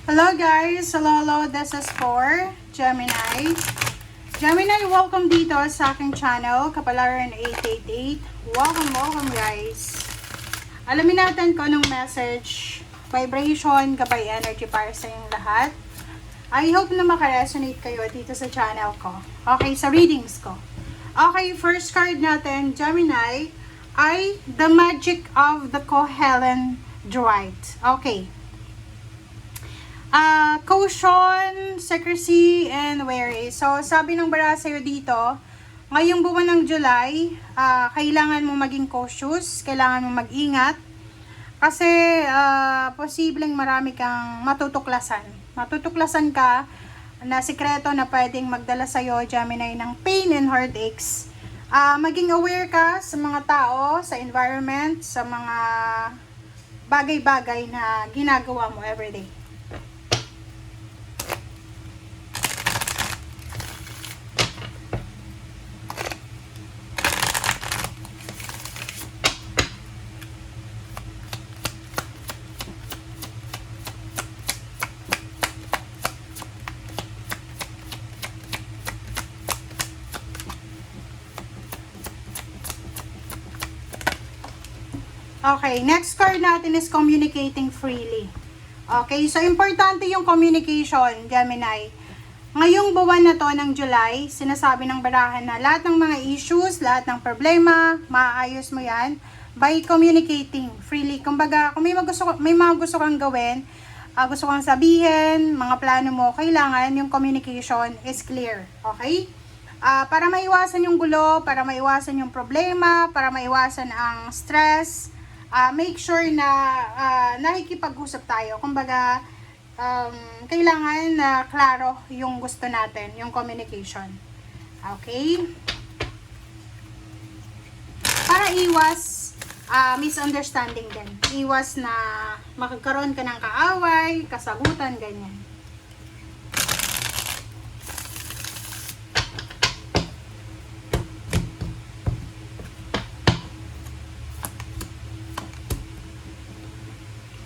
Hello guys! Hello, this is for Gemini. Gemini, welcome dito sa aking channel, Kapalaran 888. Welcome guys! Alamin natin kung anong message, vibration, gabay energy para sa inyong lahat. I hope na makaresonate kayo dito sa channel ko. Okay, sa readings ko. Okay, first card natin, Gemini, ay The Magic of the Kohellan Droid. Okay. Caution, secrecy, and wary. So, sabi ng bara sa'yo dito, ngayong buwan ng July, kailangan mo maging cautious, kailangan mo mag-ingat, kasi posibleng marami kang matutuklasan. Matutuklasan ka na sikreto na pwedeng magdala sa'yo, Gemini, ng pain and heartaches. Maging aware ka sa mga tao, sa environment, sa mga bagay-bagay na ginagawa mo everyday. Okay, next card natin is communicating freely. Okay, so importante yung communication, Gemini. Ngayong buwan na to ng July, sinasabi ng barahan na lahat ng mga issues, lahat ng problema, maaayos mo yan by communicating freely. Kumbaga, kung may mga gusto kang gawin, gusto kang sabihin, mga plano mo, kailangan yung communication is clear. Okay? Para maiwasan yung gulo, para maiwasan yung problema, para maiwasan ang stress, make sure na nakikipag-usap tayo. Kumbaga, kailangan na klaro yung gusto natin, yung communication. Okay? Para iwas misunderstanding din. Iwas na makagkaroon ka ng kaaway, kasagutan, ganyan.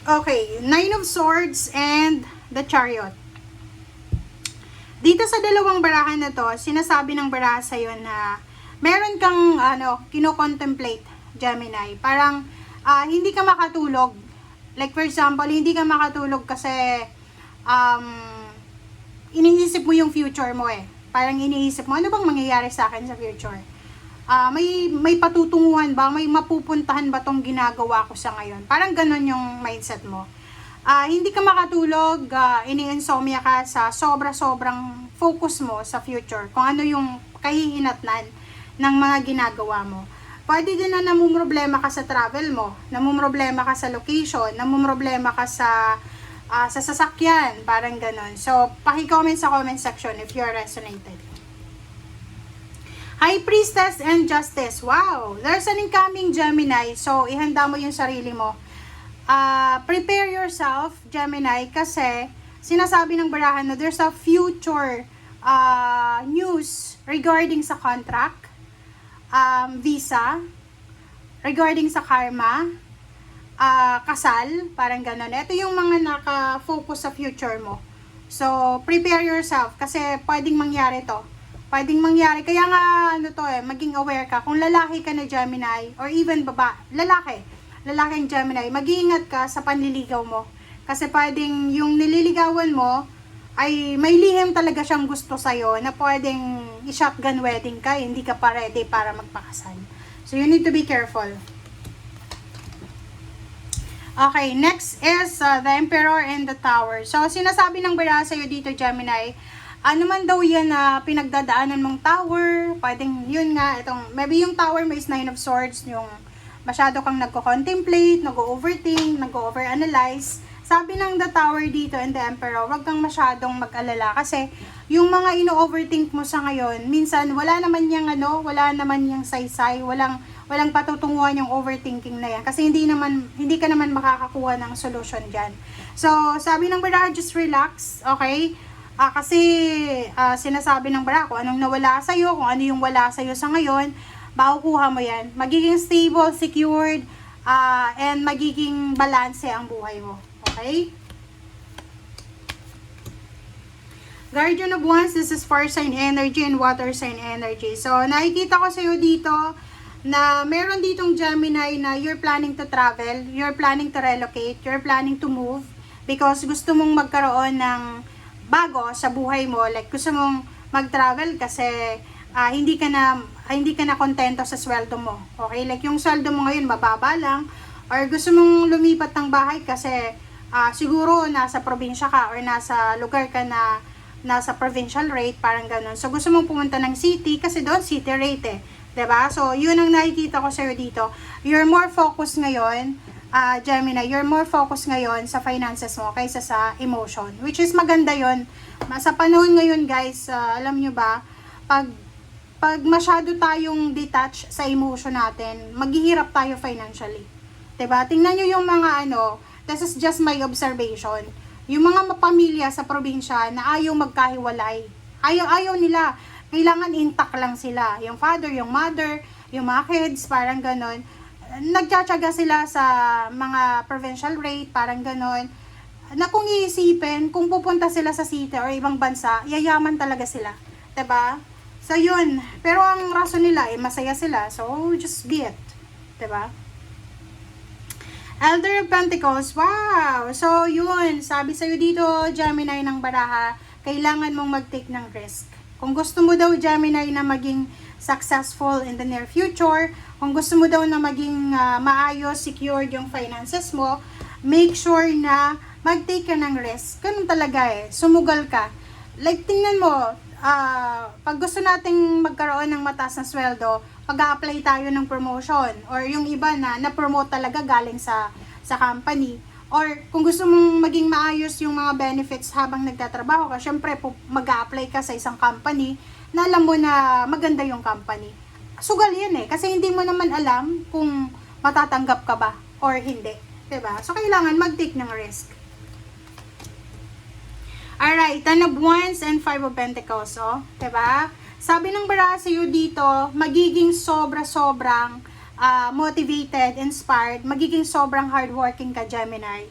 Okay, Nine of Swords and the Chariot. Dito sa dalawang barahan na to, sinasabi ng baraha sa'yo na meron kang kino-contemplate, Gemini. Parang hindi ka makatulog. Like for example, hindi ka makatulog kasi iniisip mo yung future mo eh. Parang iniisip mo, ano bang mangyayari sa akin sa future? May patutunguhan ba? May mapupuntahan ba tong ginagawa ko sa ngayon? Parang ganun yung mindset mo. Hindi ka makatulog, ini-insomnia ka sa sobra-sobrang focus mo sa future. Kung ano yung kahihinatnan ng mga ginagawa mo. Pwede din na namumroblema ka sa travel mo, namumroblema ka sa location, namumroblema ka sa sasakyan, parang ganun. So, paki-comment sa comment section if you're resonated. High Priestess and Justice. Wow! There's an incoming Gemini. So, ihanda mo yung sarili mo. Prepare yourself, Gemini, kasi sinasabi ng barahan na there's a future news regarding sa contract, visa, regarding sa karma, kasal, parang gano'n. Ito yung mga naka-focus sa future mo. So, prepare yourself kasi pwedeng mangyari to. Pwedeng mangyari. Kaya nga, maging aware ka. Kung lalaki ka na Gemini, or even lalaking Gemini, mag-iingat ka sa panliligaw mo. Kasi pwedeng yung nililigawan mo, ay may lihim talaga siyang gusto sa'yo, na pwedeng i-shotgun wedding ka, hindi ka pa ready para magpakasal. So, you need to be careful. Okay, next is the Emperor and the Tower. So, sinasabi ng baraha sa'yo dito, Gemini, ano man daw yan na pinagdadaanan mong tower, pwedeng yun nga, maybe yung tower mo is Nine of Swords, yung masyado kang nagko-contemplate, nag-overthink, nag-overanalyze. Sabi ng the Tower dito and the Emperor, wag kang masyadong mag-alala kasi yung mga ino-overthink mo sa ngayon, minsan wala naman yang saysay, walang patutunguhan yung overthinking na yan kasi hindi ka naman makakakuha ng solution diyan. So, sabi ng baraha, just relax, okay? Kasi sinasabi ng bara kung anong nawala sa'yo, kung ano yung wala sa'yo sa ngayon, makukuha mo yan. Magiging stable, secured, and magiging balanse ang buhay mo. Okay? Guardian of Wands, this is fire sign energy and water sign energy. So, nakikita ko sa'yo dito na meron ditong Gemini na you're planning to travel, you're planning to relocate, you're planning to move because gusto mong magkaroon ng bago sa buhay mo. Like, gusto mong mag-travel kasi hindi ka na kontento sa sweldo mo. Okay? Like, yung sweldo mo ngayon mababa lang, or gusto mong lumipat ng bahay kasi siguro nasa probinsya ka or nasa lugar ka na nasa provincial rate, parang ganun. So, gusto mong pumunta ng city kasi doon city rate eh. 'Di ba? So, yun ang nakikita ko sa'yo dito. You're more focused ngayon, Gemini, you're more focused ngayon sa finances mo kaysa sa emotion. Which is maganda yun. Sa panahon ngayon, guys, alam nyo ba, pag masyado tayong detached sa emotion natin, maghihirap tayo financially. 'Di ba? Tingnan nyo yung mga this is just my observation. Yung mga pamilya sa probinsya na ayaw magkahiwalay. Ayaw nila. Kailangan intact lang sila. Yung father, yung mother, yung mga kids, parang ganon. Nagtsatsaga sila sa mga provincial rate, parang ganon. Na kung iisipin, kung pupunta sila sa city or ibang bansa, yayaman talaga sila. 'Di ba? So, yun. Pero ang rason nila, masaya sila. So, just be it. 'Di ba? Elder of Pentacles, wow! So, yun. Sabi sa'yo dito, Gemini ng baraha, kailangan mong mag-take ng risk. Kung gusto mo daw, Gemini, na maging successful in the near future, kung gusto mo daw na maging maayos, secured yung finances mo, make sure na mag-take ka ng risk. Ganun talaga eh. Sumugal ka. Like, tingnan mo, pag gusto nating magkaroon ng mataas na sweldo, pag-a-apply tayo ng promotion, or yung iba na-promote talaga galing sa company, or kung gusto mong maging maayos yung mga benefits habang nagtatrabaho ka, syempre mag-a-apply ka sa isang company na alam mo na maganda yung company. Sugal yan eh, kasi hindi mo naman alam kung matatanggap ka ba or hindi. 'Di ba? So, kailangan mag-take ng risk. Alright, Ten of Wands and Five of Pentacles, oh. 'Di ba? Sabi ng baraha sa'yo dito, magiging sobrang motivated, inspired, magiging sobrang hardworking ka, Gemini,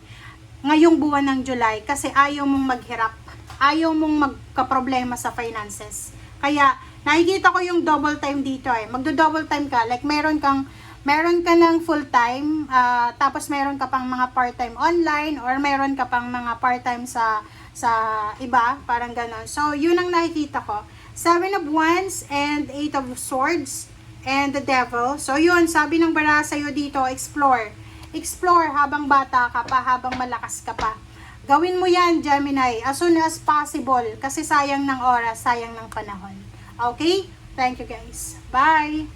ngayong buwan ng July kasi ayaw mong maghirap, ayaw mong magka-problema sa finances. Kaya, nakikita ko yung double time dito eh. Magdo-double time ka, like meron ka ng full time, tapos meron ka pang mga part-time online, or meron ka pang mga part-time sa iba, parang ganon. So, yun ang nakikita ko. Seven of Wands and Eight of Swords and the Devil. So, yun, sabi ng baraha sa'yo dito, explore. Explore habang bata ka pa, habang malakas ka pa. Gawin mo yan, Gemini, as soon as possible. Kasi sayang ng oras, sayang ng panahon. Okay? Thank you, guys. Bye!